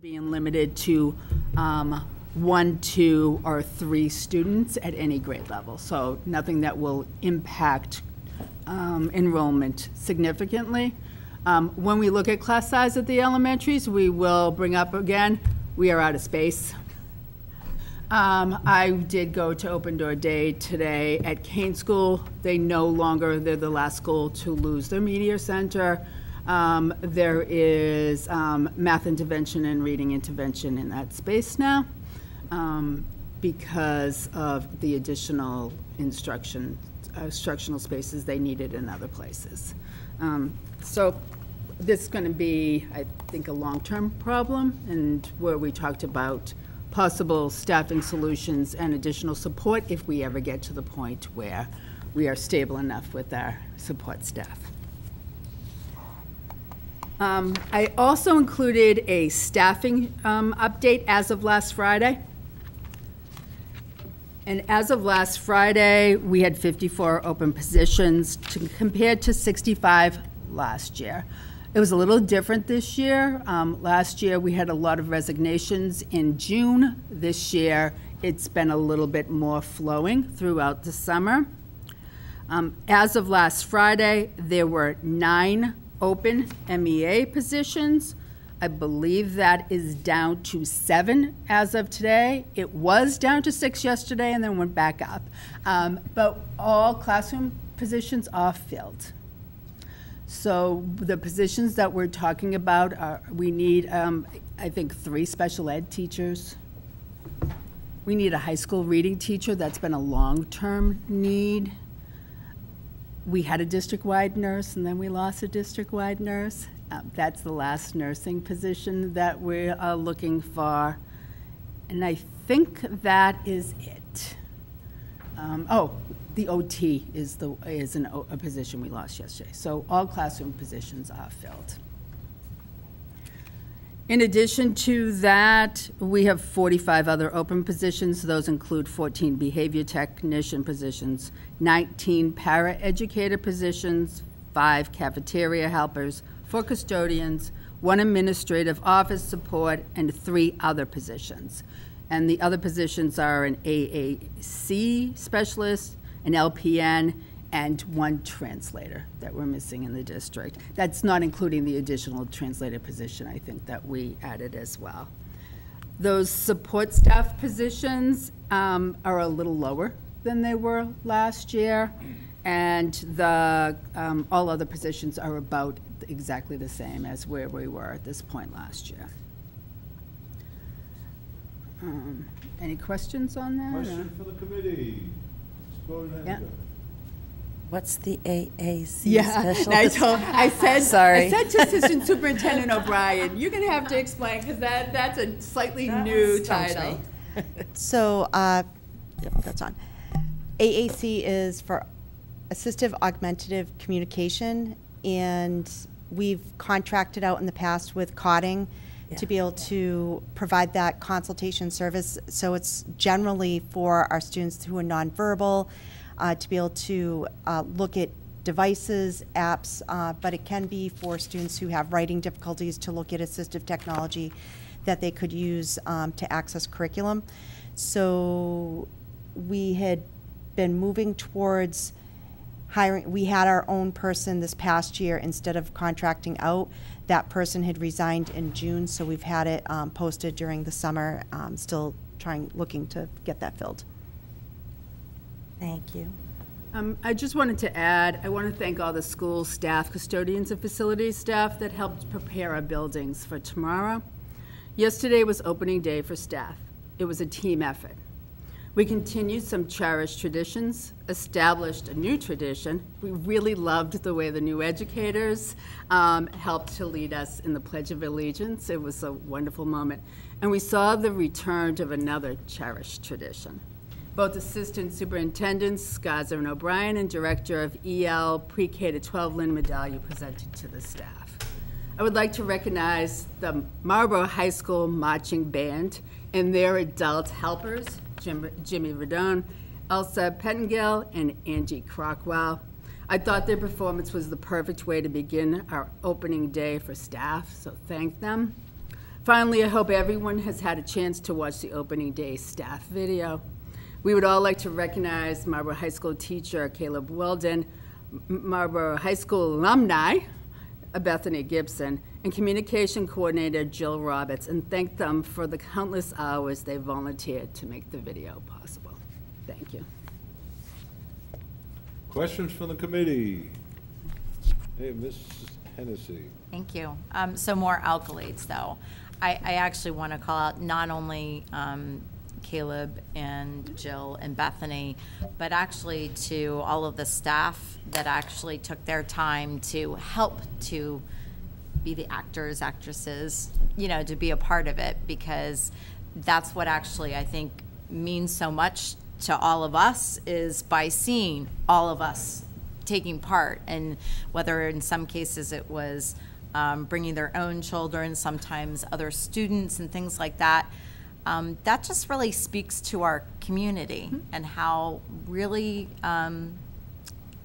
being limited to 1, 2, or 3 students at any grade level. So nothing that will impact enrollment significantly. When we look at class size at the elementaries, we will bring up again, we are out of space. I did go to Open Door Day today at Kane School. They're the last school to lose their media center. There is math intervention and reading intervention in that space now because of the additional instructional spaces they needed in other places. So this is going to be, I think, a long-term problem, and where we talked about possible staffing solutions and additional support if we ever get to the point where we are stable enough with our support staff. I also included a staffing update as of last Friday. And as of last Friday, we had 54 open positions compared to 65 last year. It was a little different this year. Last year, we had a lot of resignations in June. This year, it's been a little bit more flowing throughout the summer. As of last Friday, there were 9 open MEA positions. I believe that is down to 7 as of today. It was down to 6 yesterday and then went back up. But all classroom positions are filled. So the positions that we're talking about are, we need, I think, 3 special ed teachers. We need a high school reading teacher. That's been a long-term need. We had a district-wide nurse, and then we lost a district-wide nurse. That's the last nursing position that we are looking for. And I think that is it. The OT is a position we lost yesterday. So all classroom positions are filled. In addition to that, we have 45 other open positions. Those include 14 behavior technician positions, 19 para-educator positions, 5 cafeteria helpers, 4 custodians, 1 administrative office support, and 3 other positions. And the other positions are an AAC specialist, an LPN, and 1 translator that we're missing in the district. That's not including the additional translator position, I think, that we added as well. Those support staff positions are a little lower than they were last year, and the all other positions are about exactly the same as where we were at this point last year. Any questions on that? Question for the committee. Go ahead. Yeah. What's the AAC Yeah, specialist? I said, Sorry. I said to Assistant Superintendent O'Brien, you're going to have to explain, because that's a slightly new title. So, yep, that's on. AAC is for Assistive Augmentative Communication, and we've contracted out in the past with Cotting to be able to provide that consultation service. So it's generally for our students who are nonverbal, to be able to look at devices, apps, but it can be for students who have writing difficulties to look at assistive technology that they could use to access curriculum. So we had been moving towards hiring. We had our own person this past year instead of contracting out. That person had resigned in June, so we've had it posted during the summer, still looking to get that filled. Thank you. I just wanted to add, I want to thank all the school staff, custodians, and facilities staff that helped prepare our buildings for tomorrow. Yesterday was opening day for staff. It was a team effort. We continued some cherished traditions, established a new tradition. We really loved the way the new educators helped to lead us in the Pledge of Allegiance. It was a wonderful moment. And we saw the return of another cherished tradition. Both Assistant Superintendents, Scaza and O'Brien, and Director of EL Pre-K to 12, Lynn Medallia, presented to the staff. I would like to recognize the Marlborough High School Marching Band and their adult helpers, Jimmy Redone, Elsa Pettengill, and Angie Crockwell. I thought their performance was the perfect way to begin our opening day for staff, so thank them. Finally, I hope everyone has had a chance to watch the opening day staff video. We would all like to recognize Marlborough High School teacher Caleb Weldon, Marlborough High School alumni Bethany Gibson, and communication coordinator Jill Roberts, and thank them for the countless hours they volunteered to make the video possible. Thank you. Questions from the committee? Hey, Ms. Hennessy. Thank you. So more accolades, though. I actually want to call out not only Caleb and Jill and Bethany, but actually to all of the staff that actually took their time to help to be the actors, actresses, you know, to be a part of it, because that's what actually I think means so much to all of us, is by seeing all of us taking part, and whether in some cases it was bringing their own children, sometimes other students and things like that. That just really speaks to our community and how really,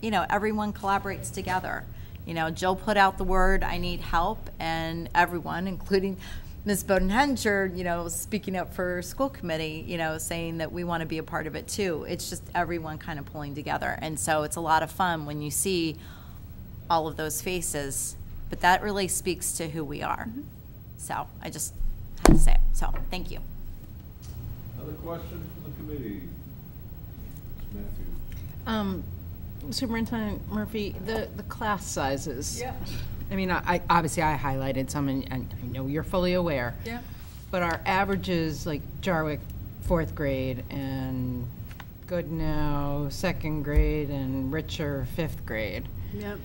you know, everyone collaborates together. You know, Jill put out the word, I need help, and everyone, including Ms. Bodenhenscher, you know, speaking up for school committee, you know, saying that we want to be a part of it too. It's just everyone kind of pulling together. And so it's a lot of fun when you see all of those faces, but that really speaks to who we are. So I just had to say it. So thank you. Other questions from the committee? Ms. Matthews. Superintendent Murphy, the class sizes. Yeah. I mean, I obviously I highlighted some, and I know you're fully aware. Yeah. But our averages, like Jarwick, 4th grade, and Goodnow, 2nd grade, and Richer, 5th grade. Yep.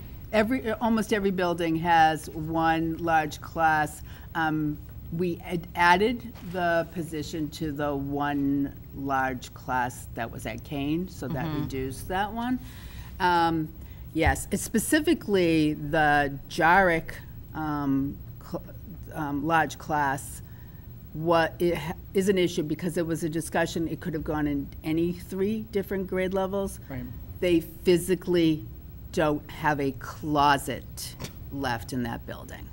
Almost every building has one large class. We had added the position to the one large class that was at Kane, so that reduced that one. Yes, it's specifically the Jarwick large class. What is an issue because it was a discussion. It could have gone in any 3 different grade levels. Right. They physically don't have a closet left in that building.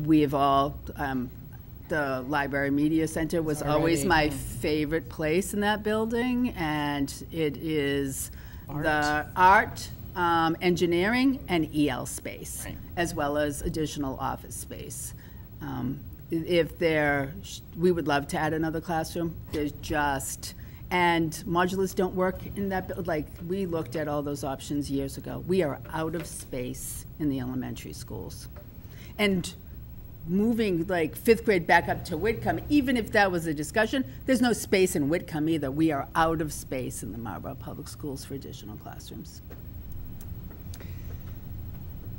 We have all, the Library Media Center was always my favorite place in that building, and it is the art, engineering, and EL space, as well as additional office space. If we would love to add another classroom. There's just, and modulars don't work in that, like, we looked at all those options years ago. We are out of space in the elementary schools. And moving like 5th grade back up to Whitcomb, even if that was a discussion, there's no space in Whitcomb either. We are out of space in the Marlborough Public Schools for additional classrooms.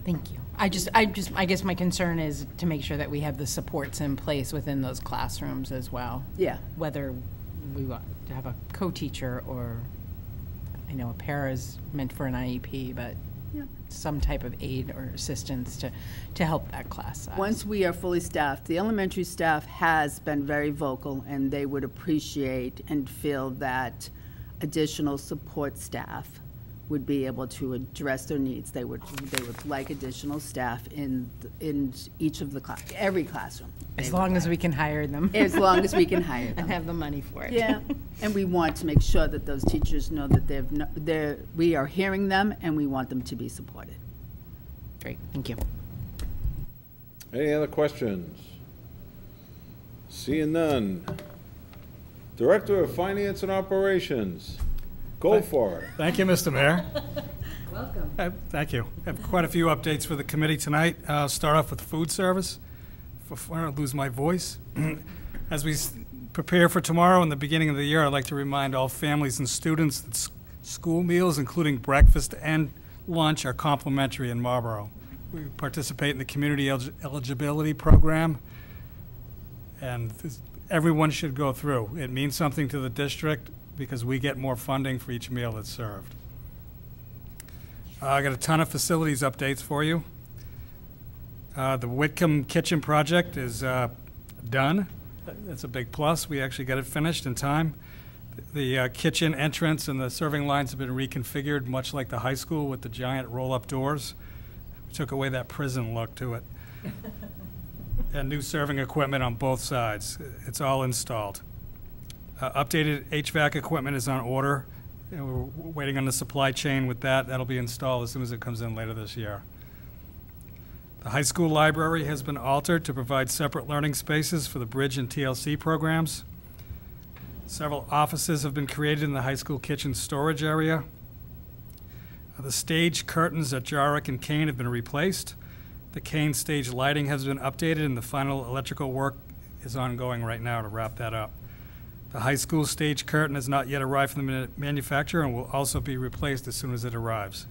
Thank you. I guess my concern is to make sure that we have the supports in place within those classrooms as well. Yeah. Whether we want to have a co-teacher, or I know a para is meant for an IEP, but some type of aid or assistance to help that class size. Once we are fully staffed, the elementary staff has been very vocal, and they would appreciate and feel that additional support staff would be able to address their needs. They would like additional staff in each of the every classroom. As long as we can hire them. As long as we can hire them. And have the money for it. Yeah, and we want to make sure that those teachers know that we are hearing them, and we want them to be supported. Great, thank you. Any other questions? Seeing none. Director of Finance and Operations, go for it. Thank you, Mr. Mayor. Welcome. Thank you. I have quite a few updates for the committee tonight. I'll start off with food service. Before I lose my voice. As we prepare for tomorrow and the beginning of the year, I'd like to remind all families and students that school meals, including breakfast and lunch, are complimentary in Marlborough. We participate in the community eligibility program, and everyone should go through. It means something to the district because we get more funding for each meal that's served. I got a ton of facilities updates for you. The Whitcomb Kitchen project is done. That's a big plus. We actually got it finished in time. The kitchen entrance and the serving lines have been reconfigured, much like the high school, with the giant roll-up doors. We took away that prison look to it. and new serving equipment on both sides. It's all installed. Updated HVAC equipment is on order, and we're waiting on the supply chain with that. That'll be installed as soon as it comes in later this year. The high school library has been altered to provide separate learning spaces for the bridge and TLC programs. Several offices have been created in the high school kitchen storage area. The stage curtains at Jarrick and Kane have been replaced. The Kane stage lighting has been updated, and the final electrical work is ongoing right now to wrap that up. The high school stage curtain has not yet arrived from the manufacturer and will also be replaced as soon as it arrives.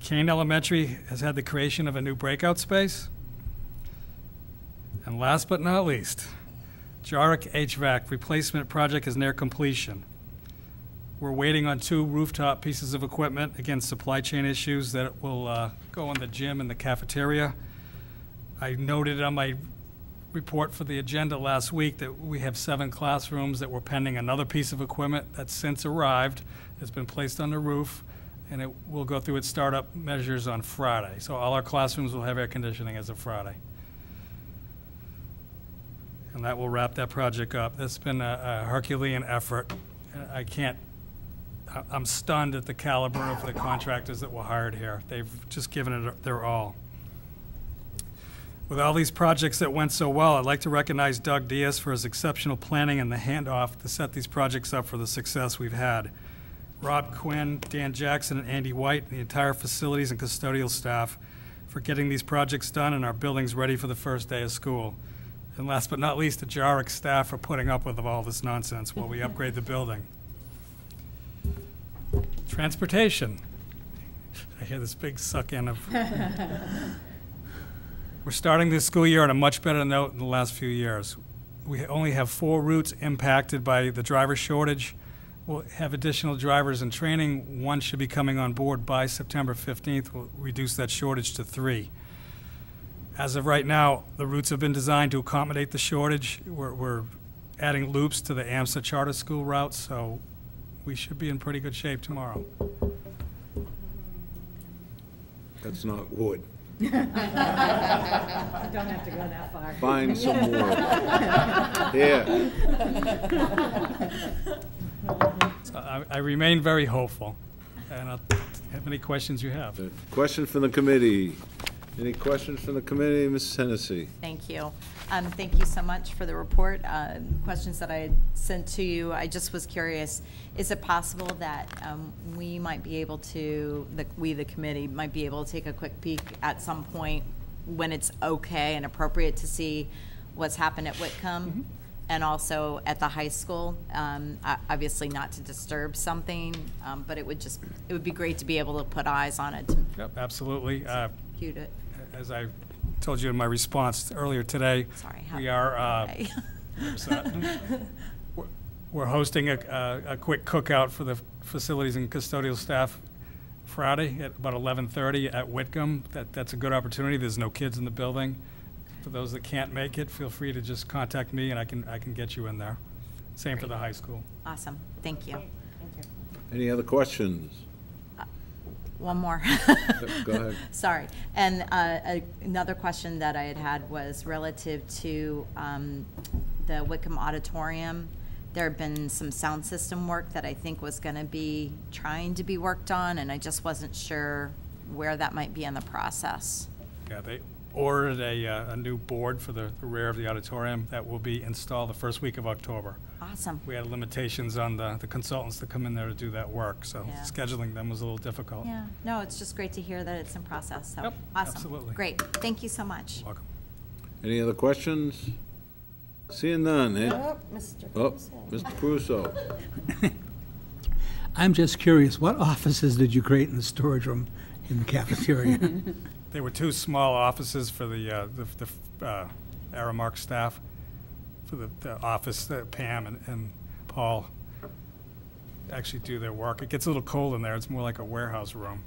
Kane Elementary has had the creation of a new breakout space. And last but not least, Jarrick HVAC replacement project is near completion. We're waiting on 2 rooftop pieces of equipment, again, supply chain issues that will go in the gym and the cafeteria. I noted on my report for the agenda last week that we have 7 classrooms that were pending another piece of equipment that's since arrived. It's been placed on the roof, and it will go through its startup measures on Friday. So all our classrooms will have air conditioning as of Friday. And that will wrap that project up. That's been a Herculean effort. I'm stunned at the caliber of the contractors that were hired here. They've just given it their all. With all these projects that went so well, I'd like to recognize Doug Diaz for his exceptional planning and the handoff to set these projects up for the success we've had. Rob Quinn, Dan Jackson, and Andy White, and the entire facilities and custodial staff for getting these projects done and our buildings ready for the first day of school. And last but not least, the Jarrick staff for putting up with all this nonsense while we upgrade the building. Transportation. I hear this big suck in of. We're starting this school year on a much better note than the last few years. We only have 4 routes impacted by the driver shortage. We'll have additional drivers in training. 1 should be coming on board by September 15th. We'll reduce that shortage to 3. As of right now, the routes have been designed to accommodate the shortage. We're adding loops to the AMSA charter school routes, so we should be in pretty good shape tomorrow. That's not wood. Don't have to go that far. Find some more. Here. So I remain very hopeful, and I'll have any questions you have. Question from the committee. Any questions from the committee? Mrs. Hennessy. Thank you. Thank you so much for the report. Questions that I had sent to you, I just was curious, is it possible that we might be able to, the committee, might be able to take a quick peek at some point when it's okay and appropriate to see what's happened at Whitcomb and also at the high school? Obviously not to disturb something, but it would be great to be able to put eyes on it. Yep, absolutely. Execute it. As I told you in my response earlier today, Sorry, we are we're hosting a quick cookout for the facilities and custodial staff Friday at about 11:30 at Whitcomb. That's a good opportunity. There's no kids in the building. For those that can't make it, feel free to just contact me, and I can get you in there. Same for the high school. Awesome. Thank you. Any other questions? One more. Go ahead. Sorry. And another question that I had was relative to the Whitcomb Auditorium. There had been some sound system work that I think was going to be trying to be worked on, and I just wasn't sure where that might be in the process. Yeah, they ordered a new board for the rear of the auditorium that will be installed the first week of October. Awesome. We had limitations on the consultants that come in there to do that work, so Yeah. scheduling them was a little difficult. Yeah. No, it's just great to hear that it's in process. So Yep, awesome. absolutely. Great. Thank you so much. Welcome. Any other questions? Seeing none, eh? Mr. Oh, Mr. Crusoe. I'm just curious, what offices did you create in the storage room in the cafeteria? There were 2 small offices for the Aramark staff, for the office that Pam and Paul actually do their work. It gets a little cold in there. It's more like a warehouse room.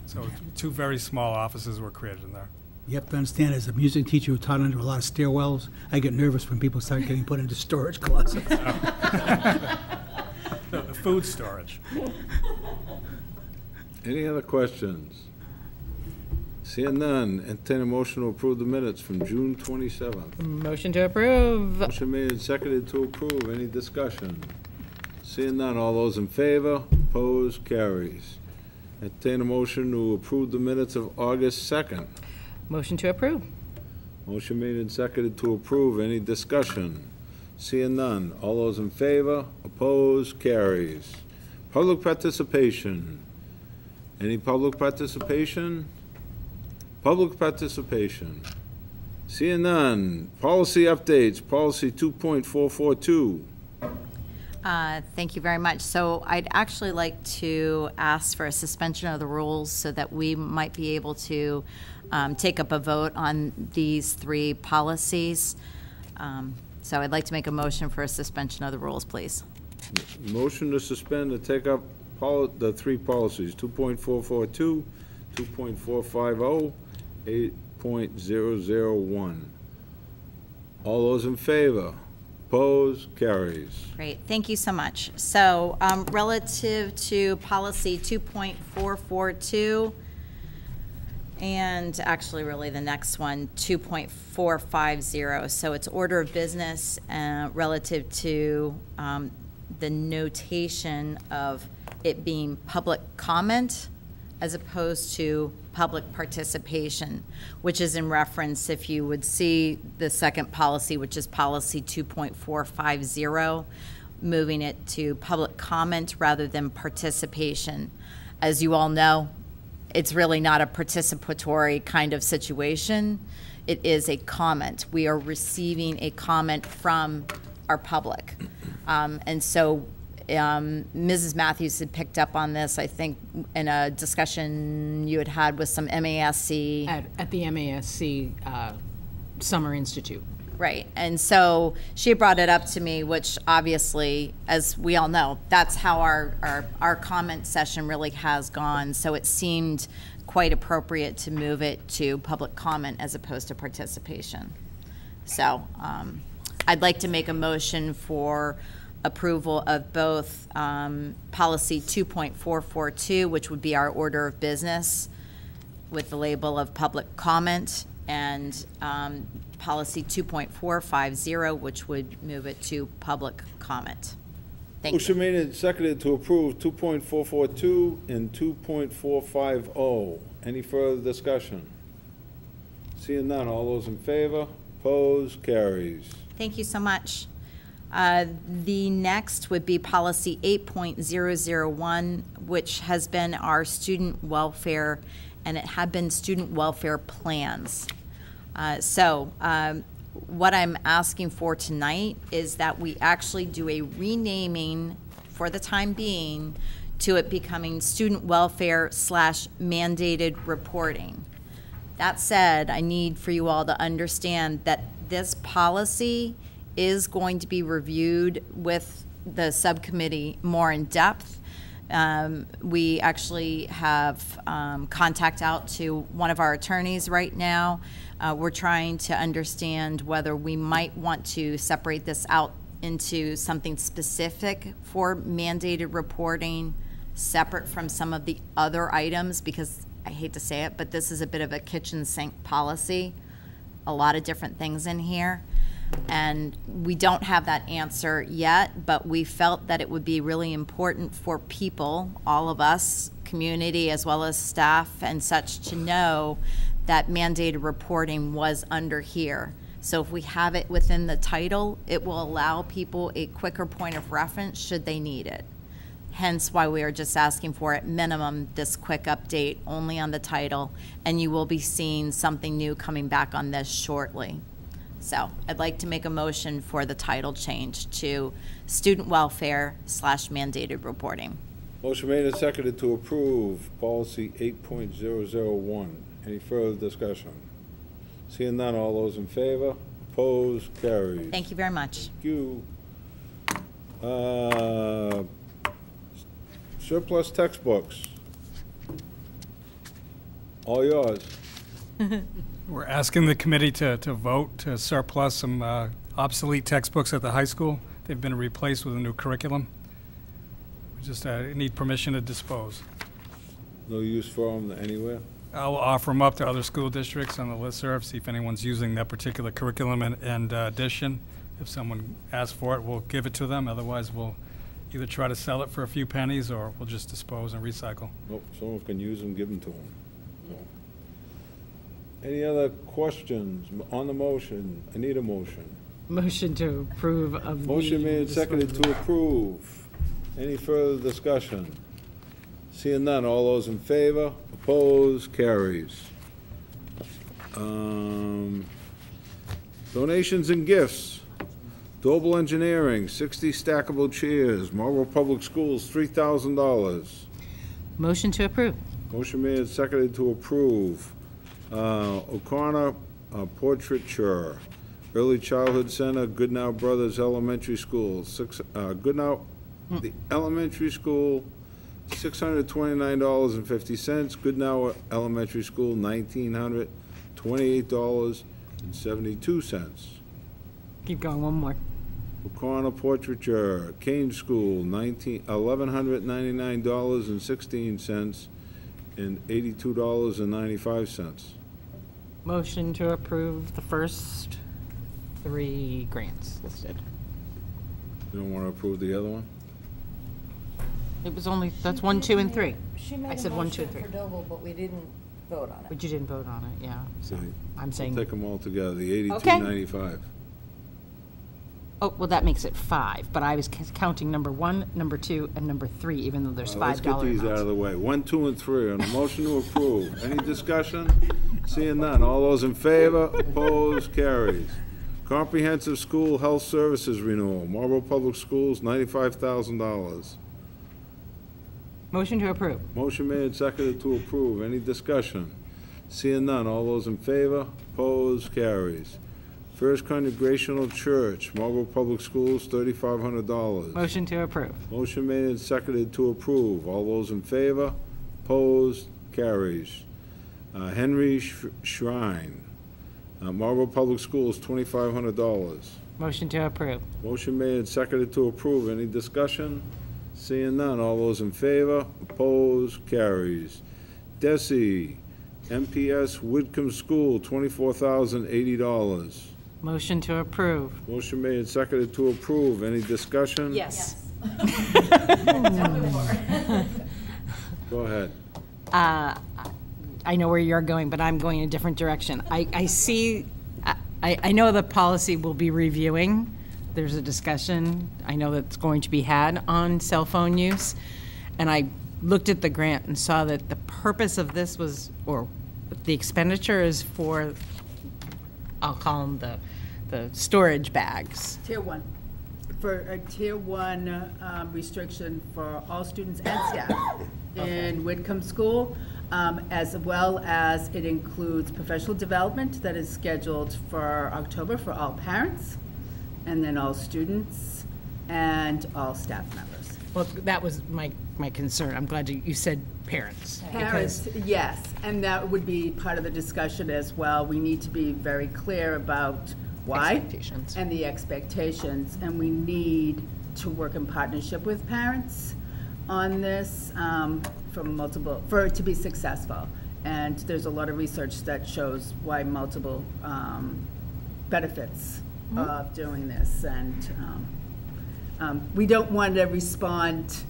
So 2 very small offices were created in there. You have to understand, as a music teacher who taught under a lot of stairwells, I get nervous when people start getting put into storage closets. The food storage. Any other questions? Seeing none, entertain a motion to approve the minutes from June 27th. Motion to approve. Motion made and seconded to approve. Any discussion? Seeing none, all those in favor, opposed, carries. Entertain a motion to approve the minutes of August 2nd. Motion to approve. Motion made and seconded to approve. Any discussion? Seeing none, all those in favor, opposed, carries. Public participation. Any public participation? Public participation. Seeing none. Policy updates, policy 2.442. Thank you very much. So I'd actually like to ask for a suspension of the rules so that we might be able to take up a vote on these three policies. So I'd like to make a motion for a suspension of the rules, please. Motion to suspend and take up the three policies, 2.442, 2.450, 8.001. All those in favor? Opposed? Carries. Great, thank you so much. So relative to policy 2.442, and actually really the next one, 2.450. So it's order of business relative to the notation of it being public comment as opposed to public participation, which is in reference, if you would see the second policy, which is policy 2.450, moving it to public comment rather than participation. As you all know, it's really not a participatory kind of situation. It is a comment. We are receiving a comment from our public. And so Mrs. Matthews had picked up on this, I think, in a discussion you had had with some MASC. At the MASC Summer Institute. Right, and so she brought it up to me, which obviously, as we all know, that's how our comment session really has gone. So it seemed quite appropriate to move it to public comment as opposed to participation. So I'd like to make a motion for approval of both policy 2.442, which would be our order of business with the label of public comment, and policy 2.450, which would move it to public comment. Thank you. Motion made and seconded to approve 2.442 and 2.450. Any further discussion? Seeing none, all those in favor, opposed, carries. Thank you so much. The next would be policy 8.001, which has been our student welfare, and it had been student welfare plans. What I'm asking for tonight is that we actually do a renaming for the time being to it becoming student welfare / mandated reporting. That said, I need for you all to understand that this policy is going to be reviewed with the subcommittee more in depth. We actually have contact out to one of our attorneys right now. We're trying to understand whether we might want to separate this out into something specific for mandated reporting, separate from some of the other items, because I hate to say it, but this is a bit of a kitchen sink policy. A lot of different things in here. And we don't have that answer yet, but we felt that it would be really important for people, all of us, community, as well as staff and such, to know that mandated reporting was under here. So if we have it within the title, it will allow people a quicker point of reference should they need it. Hence why we are just asking for, at minimum, this quick update only on the title, and you will be seeing something new coming back on this shortly. So I'd like to make a motion for the title change to student welfare / mandated reporting. Motion made and seconded to approve policy 8.001. Any further discussion? Seeing none, all those in favor, opposed, carries. Thank you very much. Thank you. Surplus textbooks. All yours. We're asking the committee to vote to surplus some obsolete textbooks at the high school. They've been replaced with a new curriculum. We just need permission to dispose. No use for them anywhere? I'll offer them up to other school districts on the listserv, see if anyone's using that particular curriculum and addition. If someone asks for it, we'll give it to them. Otherwise, we'll either try to sell it for a few pennies or we'll just dispose and recycle. Nope, someone can use them, give them to them. Any other questions on the motion? I need a motion. Motion to approve of the... Motion made and seconded to approve. Any further discussion? Seeing none, all those in favor, opposed, carries. Donations and gifts. Doble Engineering, 60 stackable chairs. Marlborough Public Schools, $3,000. Motion to approve. Motion made and seconded to approve. O'Connor Portraiture, Early Childhood Center, Goodnow Brothers Elementary School, the elementary school, $629.50. Goodnow Elementary School, $1,928.72. Keep going, one more. O'Connor Portraiture, Kane School, $1,199.16 and $82.95. Motion to approve the first 3 grants listed. You don't want to approve the other one? It was only, that's 1, 2, and 3. She made I said a 1, 2, motion and 3. for Doble, but we didn't vote on it. But you didn't vote on it, yeah. So Okay. I'm saying, Take them all together, the Okay. $82.95. oh, well, that makes it 5, but I was counting number 1, number 2, and number 3, even though there's $5 Let's get these out of amounts. the way. 1, 2, and 3 on a motion to approve. Any discussion? Seeing none. All those in favor, opposed, carries. Comprehensive School Health Services Renewal, Marlborough Public Schools, $95,000. Motion to approve. Motion made and seconded to approve. Any discussion? Seeing none. All those in favor, opposed, carries. First Congregational Church, Marlborough Public Schools, $3,500. Motion to approve. Motion made and seconded to approve. All those in favor, opposed, carries. Henry Shrine, Marlborough Public Schools, $2,500. Motion to approve. Motion made and seconded to approve. Any discussion? Seeing none. All those in favor, opposed, carries. Desi, MPS Whitcomb School, $24,080. Motion to approve. Motion made and seconded to approve. Any discussion? Yes. Go ahead. I know where you're going, but I'm going in a different direction. I see, I know the policy will be reviewing. There's a discussion, I know that's going to be had on cell phone use. And I looked at the grant and saw that the purpose of this was, or the expenditure is for, I'll call them the storage bags. Tier 1. For a Tier 1 restriction for all students and staff in Whitcomb School, as well as it includes professional development that is scheduled for October for all parents, and then all students and all staff members. Well, that was my concern. I'm glad you said parents. Parents, yes, and that would be part of the discussion as well. We need to be very clear about why. Expectations. And the expectations, and we need to work in partnership with parents on this for it to be successful. And there's a lot of research that shows why multiple benefits of doing this. And we don't want to respond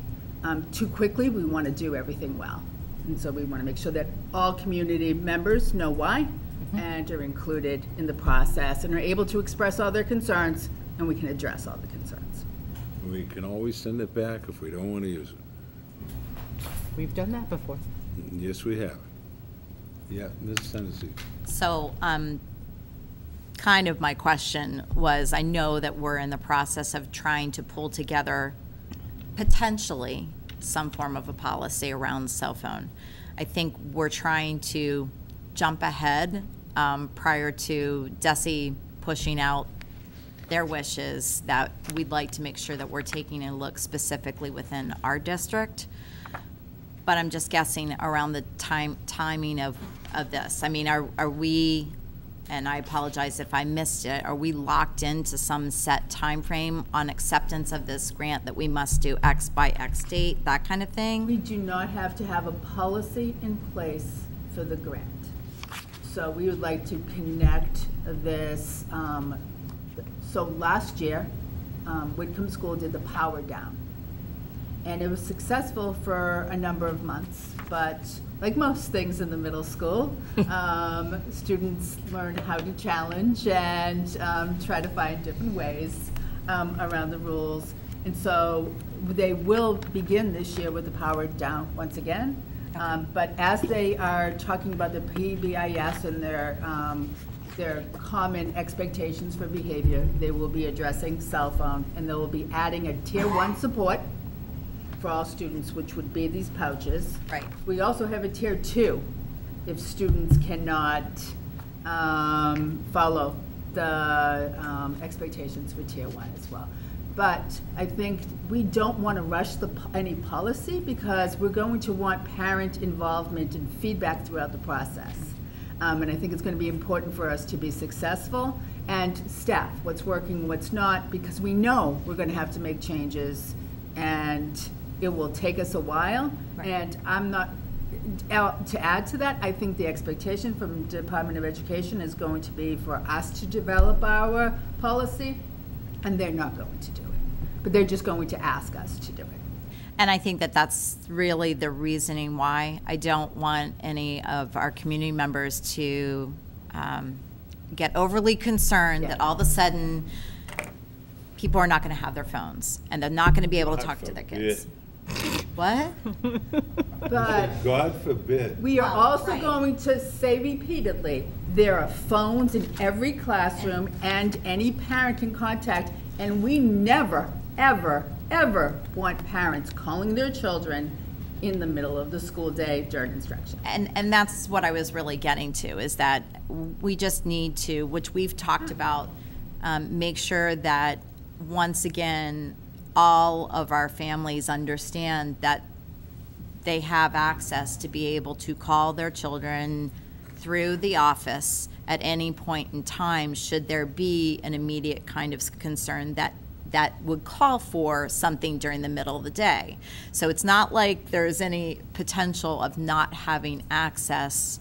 too quickly. We want to do everything well. And so we want to make sure that all community members know why and are included in the process and are able to express all their concerns, and we can address all the concerns. We can always send it back if we don't want to use it. We've done that before. Yes, we have. Yeah, Ms. Tennessee. So, kind of my question was, I know that we're in the process of trying to pull together potentially some form of a policy around cell phone. I think we're trying to jump ahead prior to DESE pushing out their wishes, that we'd like to make sure that we're taking a look specifically within our district. But I'm just guessing around the timing of this. I mean, are we, and I apologize if I missed it, are we locked into some set time frame on acceptance of this grant that we must do X by X date, that kind of thing? We do not have to have a policy in place for the grant. So we would like to connect this, so last year, Whitcomb School did the power down. And it was successful for a number of months, but like most things in the middle school, students learn how to challenge and try to find different ways around the rules. And so they will begin this year with the power down once again. But as they are talking about the PBIS and their common expectations for behavior, they will be addressing cell phone, and they will be adding a tier 1 support for all students, which would be these pouches. Right. We also have a tier 2 if students cannot follow the expectations for tier 1 as well. But I think we don't want to rush any policy, because we're going to want parent involvement and feedback throughout the process. And I think it's going to be important for us to be successful, and staff, what's working, what's not, because we know we're going to have to make changes, and it will take us a while. Right. And I'm not, to add to that, I think the expectation from the Department of Education is going to be for us to develop our policy, and they're not going to do it. But they're just going to ask us to do it. And I think that that's really the reasoning why I don't want any of our community members to get overly concerned that all of a sudden people are not going to have their phones and they're not going to be able to talk to their kids. What? But God forbid. we are also right. going to say repeatedly, there are phones in every classroom and any parent can contact, and we never, ever, ever want parents calling their children in the middle of the school day during instruction. And that's what I was really getting to, is that we just need to, which we've talked about, make sure that once again, all of our families understand that they have access to be able to call their children through the office at any point in time, should there be an immediate kind of concern that would call for something during the middle of the day. So it's not like there's any potential of not having access.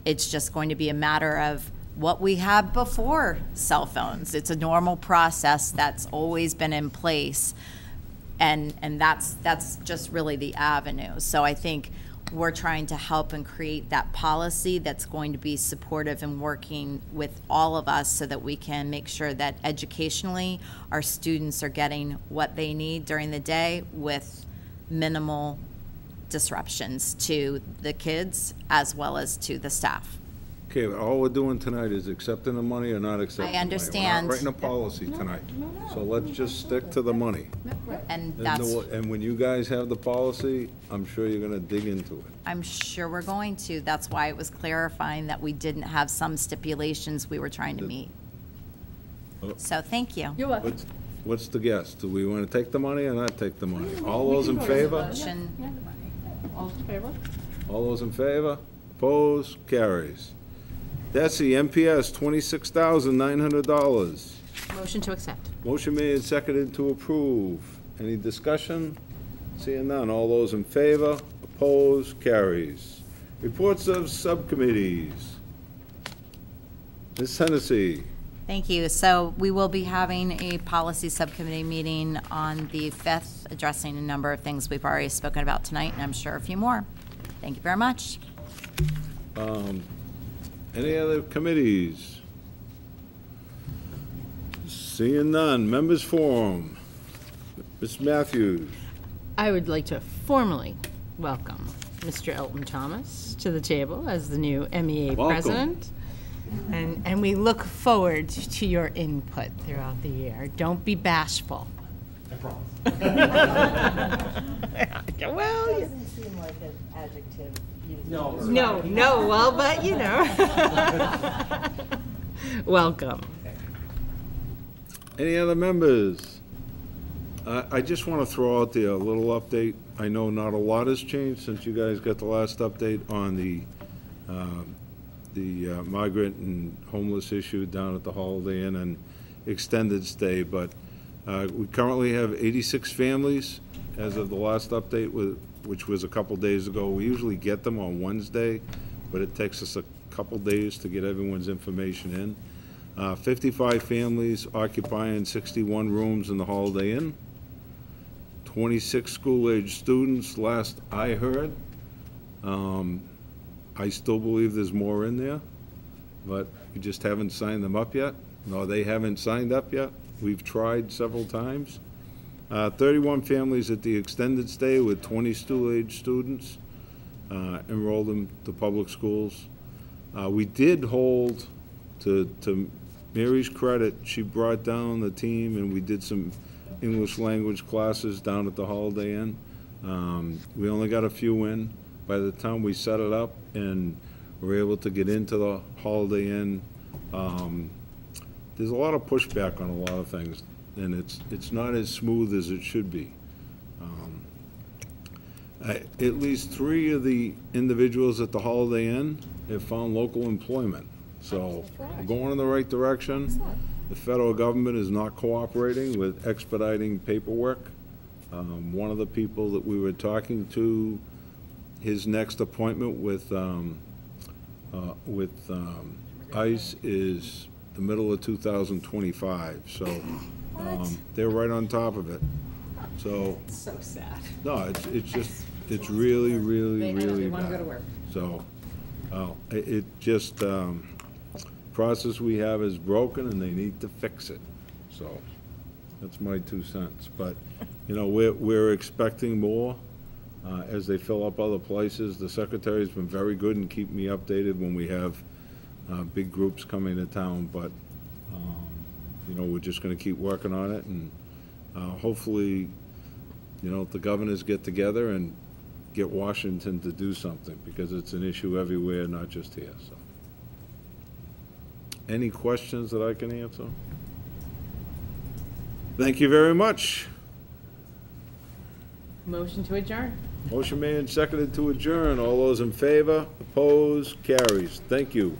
It's just going to be a matter of what we had before cell phones. It's a normal process that's always been in place, and that's just really the avenue. So I think we're trying to help and create that policy that's going to be supportive and working with all of us, so that we can make sure that educationally our students are getting what they need during the day with minimal disruptions to the kids as well as to the staff. Okay, but all we're doing tonight is accepting the money or not accepting the money. I understand. We're not writing a policy tonight. So let's just stick to the money. And that's, And when you guys have the policy, I'm sure you're gonna dig into it. I'm sure we're going to. That's why it was clarifying that we didn't have some stipulations we were trying to meet. So thank you. You're welcome. What's the guess? Do we wanna take the money or not take the money? All those in favor? Motion. All in favor? All those in favor? Opposed? Carries. That's the MPS, $26,900. Motion to accept. Motion made and seconded to approve. Any discussion? Seeing none. All those in favor? Opposed? Carries. Reports of subcommittees. Ms. Hennessy. Thank you. So we will be having a policy subcommittee meeting on the 5th, addressing a number of things we've already spoken about tonight, and I'm sure a few more. Thank you very much. Any other committees? Seeing none. Members forum. Ms. Matthews. I would like to formally welcome Mr. Elton Thomas to the table as the new MEA Welcome. president. And we look forward to your input throughout the year. Don't be bashful. It Well, doesn't seem like an adjective used. no, well, but you know. Welcome. Any other members? I just want to throw out there a little update. I know not a lot has changed since you guys got the last update on the migrant and homeless issue down at the Holiday Inn and extended stay, but we currently have 86 families as of the last update, which was a couple days ago. We usually get them on Wednesday, but it takes us a couple days to get everyone's information in. 55 families occupying 61 rooms in the Holiday Inn. 26 school-age students, last I heard. I still believe there's more in there, but we just haven't signed them up yet. No, they haven't signed up yet. We've tried several times. 31 families at the extended stay with 20 school-age students enrolled in the public schools. We did hold, to Mary's credit, she brought down the team and we did some English language classes down at the Holiday Inn. We only got a few in. By the time we set it up and were able to get into the Holiday Inn, there's a lot of pushback on a lot of things, and it's not as smooth as it should be. At least 3 of the individuals at the Holiday Inn have found local employment. So we're going in the right direction. The federal government is not cooperating with expediting paperwork. One of the people that we were talking to, his next appointment with ICE is the middle of 2025. So they're right on top of it. So So sad. no, it's just, it's really, really, really They want to go to bad. work. So, it just, process we have is broken and they need to fix it. So, that's my 2 cents. But, you know, we're expecting more, as they fill up other places. The secretary's been very good in keeping me updated when we have, big groups coming to town, but, you know, we're just gonna keep working on it and, hopefully, you know, the governors get together and get Washington to do something, because it's an issue everywhere, not just here, so. Any questions that I can answer? Thank you very much. Motion to adjourn. Motion made and seconded to adjourn. All those in favor, opposed, carries. Thank you.